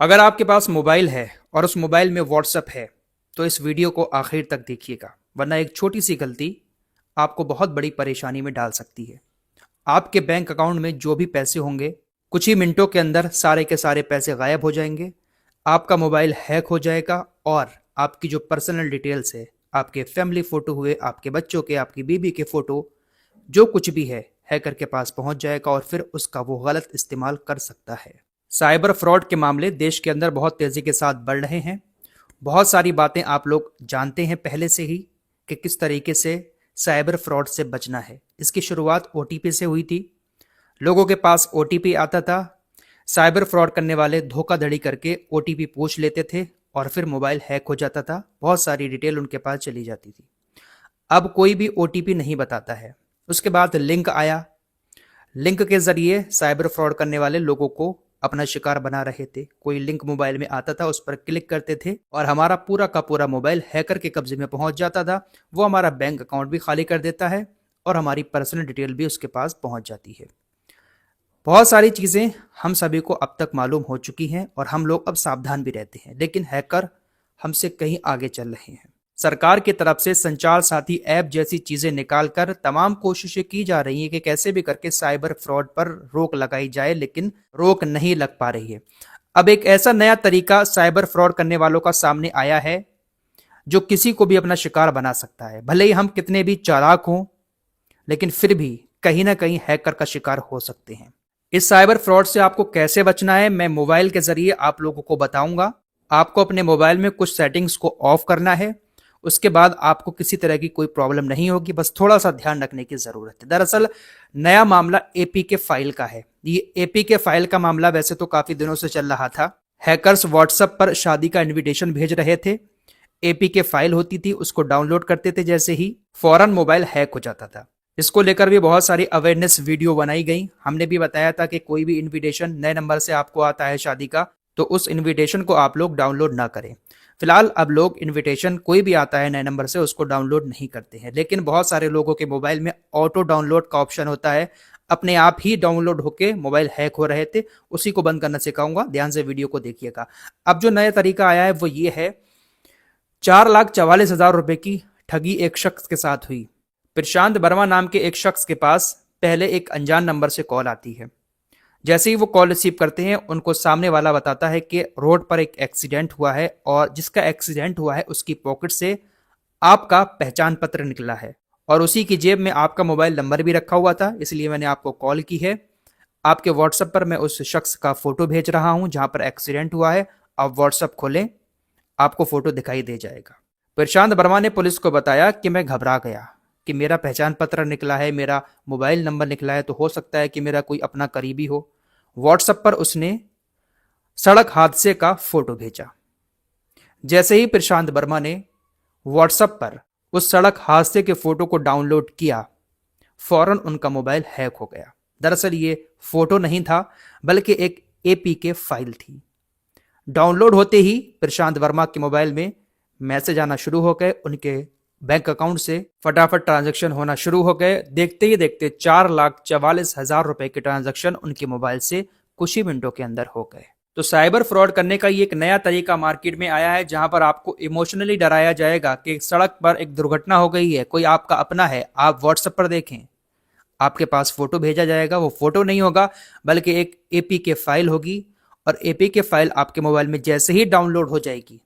अगर आपके पास मोबाइल है और उस मोबाइल में व्हाट्सएप है तो इस वीडियो को आखिर तक देखिएगा, वरना एक छोटी सी गलती आपको बहुत बड़ी परेशानी में डाल सकती है। आपके बैंक अकाउंट में जो भी पैसे होंगे, कुछ ही मिनटों के अंदर सारे के सारे पैसे गायब हो जाएंगे। आपका मोबाइल हैक हो जाएगा और आपकी जो पर्सनल डिटेल्स है, आपके फैमिली फोटो हुए, आपके बच्चों के, आपकी बीबी के फोटो, जो कुछ भी है, हैकर के पास पहुंच जाएगा और फिर उसका वो गलत इस्तेमाल कर सकता है। साइबर फ्रॉड के मामले देश के अंदर बहुत तेजी के साथ बढ़ रहे हैं। बहुत सारी बातें आप लोग जानते हैं पहले से ही कि किस तरीके से साइबर फ्रॉड से बचना है। इसकी शुरुआत ओटीपी से हुई थी। लोगों के पास ओटीपी आता था, साइबर फ्रॉड करने वाले धोखाधड़ी करके ओटीपी पूछ लेते थे और फिर मोबाइल हैक हो जाता था, बहुत सारी डिटेल उनके पास चली जाती थी। अब कोई भी ओटीपी नहीं बताता है। उसके बाद लिंक आया। लिंक के जरिए साइबर फ्रॉड करने वाले लोगों को अपना शिकार बना रहे थे। कोई लिंक मोबाइल में आता था, उस पर क्लिक करते थे और हमारा पूरा का पूरा मोबाइल हैकर के कब्जे में पहुंच जाता था। वो हमारा बैंक अकाउंट भी खाली कर देता है और हमारी पर्सनल डिटेल भी उसके पास पहुंच जाती है। बहुत सारी चीजें हम सभी को अब तक मालूम हो चुकी हैं और हम लोग अब सावधान भी रहते हैं, लेकिन हैकर हमसे कहीं आगे चल रहे हैं। सरकार की तरफ से संचार साथी ऐप जैसी चीजें निकालकर तमाम कोशिशें की जा रही हैं कि कैसे भी करके साइबर फ्रॉड पर रोक लगाई जाए, लेकिन रोक नहीं लग पा रही है। अब एक ऐसा नया तरीका साइबर फ्रॉड करने वालों का सामने आया है जो किसी को भी अपना शिकार बना सकता है। भले ही हम कितने भी चालाक हों, लेकिन फिर भी कहीं ना कहीं हैकर का शिकार हो सकते हैं। इस साइबर फ्रॉड से आपको कैसे बचना है, मैं मोबाइल के जरिए आप लोगों को बताऊंगा। आपको अपने मोबाइल में कुछ सेटिंग्स को ऑफ करना है। उसके बाद आपको किसी तरह की कोई प्रॉब्लम नहीं होगी, बस थोड़ा सा ध्यान रखने की जरूरत है। दरअसल नया मामला एपीके फाइल का है। ये एपीके फाइल का मामला वैसे तो काफी दिनों से चल रहा था। हैकर्स व्हाट्सएप पर शादी का इन्विटेशन भेज रहे थे। एपीके फाइल होती थी, उसको डाउनलोड करते थे, जैसे ही फौरन मोबाइल हैक हो जाता था। इसको लेकर भी बहुत सारी अवेयरनेस वीडियो बनाई गई। हमने भी बताया था कि कोई भी इन्विटेशन नए नंबर से आपको आता है शादी का, तो उस इन्विटेशन को आप लोग डाउनलोड ना करें। फिलहाल अब लोग इन्विटेशन कोई भी आता है नए नंबर से, उसको डाउनलोड नहीं करते हैं, लेकिन बहुत सारे लोगों के मोबाइल में ऑटो डाउनलोड का ऑप्शन होता है। अपने आप ही डाउनलोड होके मोबाइल हैक हो रहे थे। उसी को बंद करना सिखाऊंगा, ध्यान से वीडियो को देखिएगा। अब जो नया तरीका आया है वो ये है। 4,44,000 रुपए की ठगी एक शख्स के साथ हुई। प्रशांत वर्मा नाम के एक शख्स के पास पहले एक अनजान नंबर से कॉल आती है। जैसे ही वो कॉल रिसीव करते हैं, उनको सामने वाला बताता है कि रोड पर एक एक्सीडेंट हुआ है और जिसका एक्सीडेंट हुआ है उसकी पॉकेट से आपका पहचान पत्र निकला है और उसी की जेब में आपका मोबाइल नंबर भी रखा हुआ था, इसलिए मैंने आपको कॉल की है। आपके व्हाट्सएप पर मैं उस शख्स का फोटो भेज रहा हूं जहां पर एक्सीडेंट हुआ है। आप व्हाट्सएप खोलें, आपको फोटो दिखाई दे जाएगा। प्रशांत वर्मा ने पुलिस को बताया कि मैं घबरा गया कि मेरा पहचान पत्र निकला है, मेरा मोबाइल नंबर निकला है, तो हो सकता है कि मेरा कोई अपना करीबी हो। व्हाट्सएप पर उसने सड़क हादसे का फोटो भेजा। जैसे ही प्रशांत वर्मा ने व्हाट्सएप पर उस सड़क हादसे के फोटो को डाउनलोड किया, फौरन उनका मोबाइल हैक हो गया। दरअसल ये फोटो नहीं था, बल्कि एक एपीके फाइल थी। डाउनलोड होते ही प्रशांत वर्मा के मोबाइल में मैसेज आना शुरू हो गए। उनके बैंक अकाउंट से फटाफट ट्रांजैक्शन होना शुरू हो गए। देखते ही देखते 4,44,000 रुपए के ट्रांजैक्शन उनके मोबाइल से कुछ ही मिनटों के अंदर हो गए। तो साइबर फ्रॉड करने का ये एक नया तरीका मार्केट में आया है, जहां पर आपको इमोशनली डराया जाएगा कि सड़क पर एक दुर्घटना हो गई है, कोई आपका अपना है, आप व्हाट्सएप पर देखें, आपके पास फोटो भेजा जाएगा। वो फोटो नहीं होगा, बल्कि एक एपीके फाइल होगी और एपीके फाइल आपके मोबाइल में जैसे ही डाउनलोड हो जाएगी,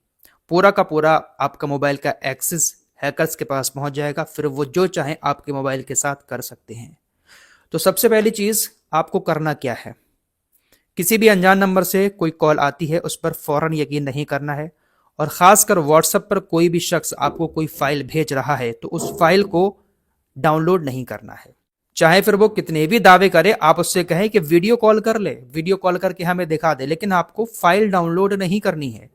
पूरा का पूरा आपका मोबाइल का एक्सेस हैकर्स के पास पहुंच जाएगा। फिर वो जो चाहे आपके मोबाइल के साथ कर सकते हैं। तो सबसे पहली चीज आपको करना क्या है, किसी भी अनजान नंबर से कोई कॉल आती है उस पर फौरन यकीन नहीं करना है। और खासकर व्हाट्सएप पर कोई भी शख्स आपको कोई फाइल भेज रहा है तो उस फाइल को डाउनलोड नहीं करना है। चाहे फिर वो कितने भी दावे करे, आप उससे कहें कि वीडियो कॉल कर ले, वीडियो कॉल करके हमें दिखा दे, लेकिन आपको फाइल डाउनलोड नहीं करनी है।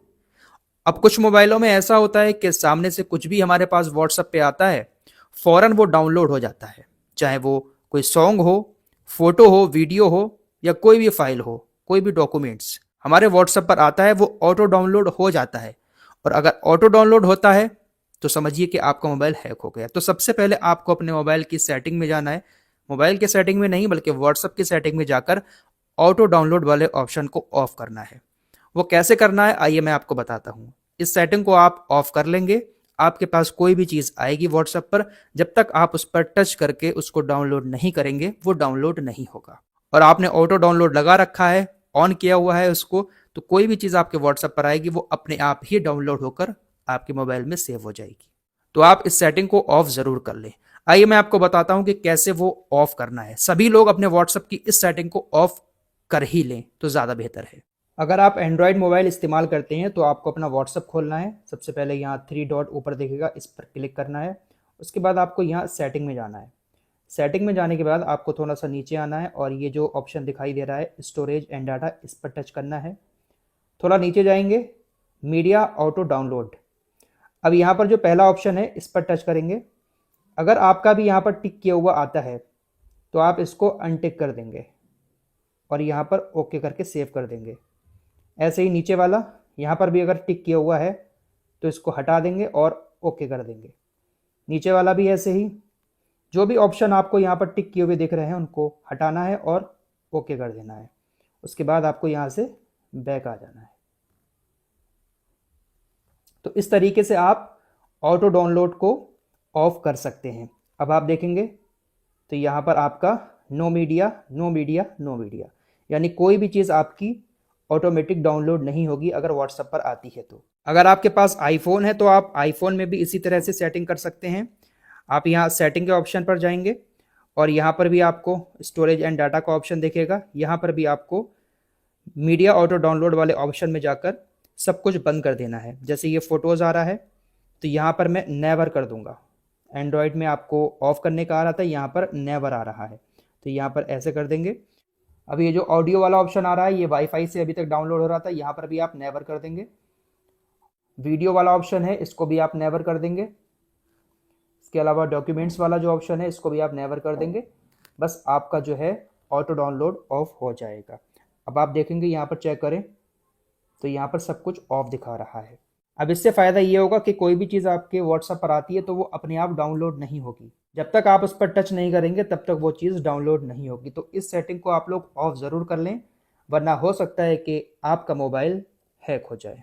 अब कुछ मोबाइलों में ऐसा होता है कि सामने से कुछ भी हमारे पास व्हाट्सएप पे आता है, फौरन वो डाउनलोड हो जाता है। चाहे वो कोई सॉन्ग हो, फोटो हो, वीडियो हो या कोई भी फाइल हो, कोई भी डॉक्यूमेंट्स हमारे व्हाट्सएप पर आता है, वो ऑटो डाउनलोड हो जाता है। और अगर ऑटो डाउनलोड होता है तो समझिए कि आपका मोबाइल हैक हो गया। तो सबसे पहले आपको अपने मोबाइल की सेटिंग में जाना है। मोबाइल के सेटिंग में नहीं, बल्कि व्हाट्सएप की सेटिंग में जाकर ऑटो डाउनलोड वाले ऑप्शन को ऑफ करना है। वो कैसे करना है आइए मैं आपको बताता हूँ। इस सेटिंग को आप ऑफ कर लेंगे। आपके पास कोई भी चीज़ आएगी व्हाट्सएप पर, जब तक आप उस पर टच करके उसको डाउनलोड नहीं करेंगे वो डाउनलोड नहीं होगा। और आपने ऑटो डाउनलोड लगा रखा है, ऑन किया हुआ है उसको, तो कोई भी चीज़ आपके व्हाट्सएप पर आएगी वो अपने आप ही डाउनलोड होकर आपके मोबाइल में सेव हो जाएगी। तो आप इस सेटिंग को ऑफ ज़रूर कर लें। आइए मैं आपको बताता हूं कि कैसे वो ऑफ करना है। सभी लोग अपने व्हाट्सएप की इस सेटिंग को ऑफ कर ही लें तो ज़्यादा बेहतर है। अगर आप एंड्रॉयड मोबाइल इस्तेमाल करते हैं तो आपको अपना व्हाट्सएप खोलना है। सबसे पहले यहाँ 3 डॉट ऊपर दिखेगा, इस पर क्लिक करना है। उसके बाद आपको यहाँ सेटिंग में जाना है। सेटिंग में जाने के बाद आपको थोड़ा सा नीचे आना है और ये जो ऑप्शन दिखाई दे रहा है स्टोरेज एंड डाटा, इस पर टच करना है। थोड़ा नीचे जाएंगे, मीडिया ऑटो डाउनलोड। अब यहाँ पर जो पहला ऑप्शन है इस पर टच करेंगे। अगर आपका भी यहाँ पर टिक किया हुआ आता है तो आप इसको अनटिक कर देंगे और यहाँ पर ओके करके सेव कर देंगे। ऐसे ही नीचे वाला, यहाँ पर भी अगर टिक किया हुआ है तो इसको हटा देंगे और ओके कर देंगे। नीचे वाला भी ऐसे ही, जो भी ऑप्शन आपको यहाँ पर टिक किए हुए दिख रहे हैं उनको हटाना है और ओके कर देना है। उसके बाद आपको यहाँ से बैक आ जाना है। तो इस तरीके से आप ऑटो डाउनलोड को ऑफ कर सकते हैं। अब आप देखेंगे तो यहाँ पर आपका no media no media no media, यानी कोई भी चीज़ आपकी ऑटोमेटिक डाउनलोड नहीं होगी अगर व्हाट्सएप पर आती है। तो अगर आपके पास आईफोन है तो आप आईफोन में भी इसी तरह से सेटिंग कर सकते हैं। आप यहाँ सेटिंग के ऑप्शन पर जाएंगे और यहाँ पर भी आपको स्टोरेज एंड डाटा का ऑप्शन दिखेगा। यहाँ पर भी आपको मीडिया ऑटो डाउनलोड वाले ऑप्शन में जाकर सब कुछ बंद कर देना है। जैसे ये फ़ोटोज़ आ रहा है तो यहाँ पर मैं नेवर कर दूंगा। एंड्रॉयड में आपको ऑफ करने का आ रहा था, यहाँ पर नेवर आ रहा है, तो यहाँ पर ऐसे कर देंगे। अब ये जो ऑडियो वाला ऑप्शन आ रहा है ये वाईफाई से अभी तक डाउनलोड हो रहा था, यहाँ पर भी आप नेवर कर देंगे। वीडियो वाला ऑप्शन है इसको भी आप नेवर कर देंगे। इसके अलावा डॉक्यूमेंट्स वाला जो ऑप्शन है इसको भी आप नेवर कर देंगे। बस आपका जो है ऑटो डाउनलोड ऑफ हो जाएगा। अब आप देखेंगे यहाँ पर चेक करें तो यहाँ पर सब कुछ ऑफ दिखा रहा है। अब इससे फ़ायदा ये होगा कि कोई भी चीज़ आपके व्हाट्सएप पर आती है तो वो अपने आप डाउनलोड नहीं होगी। जब तक आप उस पर टच नहीं करेंगे तब तक वो चीज़ डाउनलोड नहीं होगी। तो इस सेटिंग को आप लोग ऑफ ज़रूर कर लें, वरना हो सकता है कि आपका मोबाइल हैक हो जाए।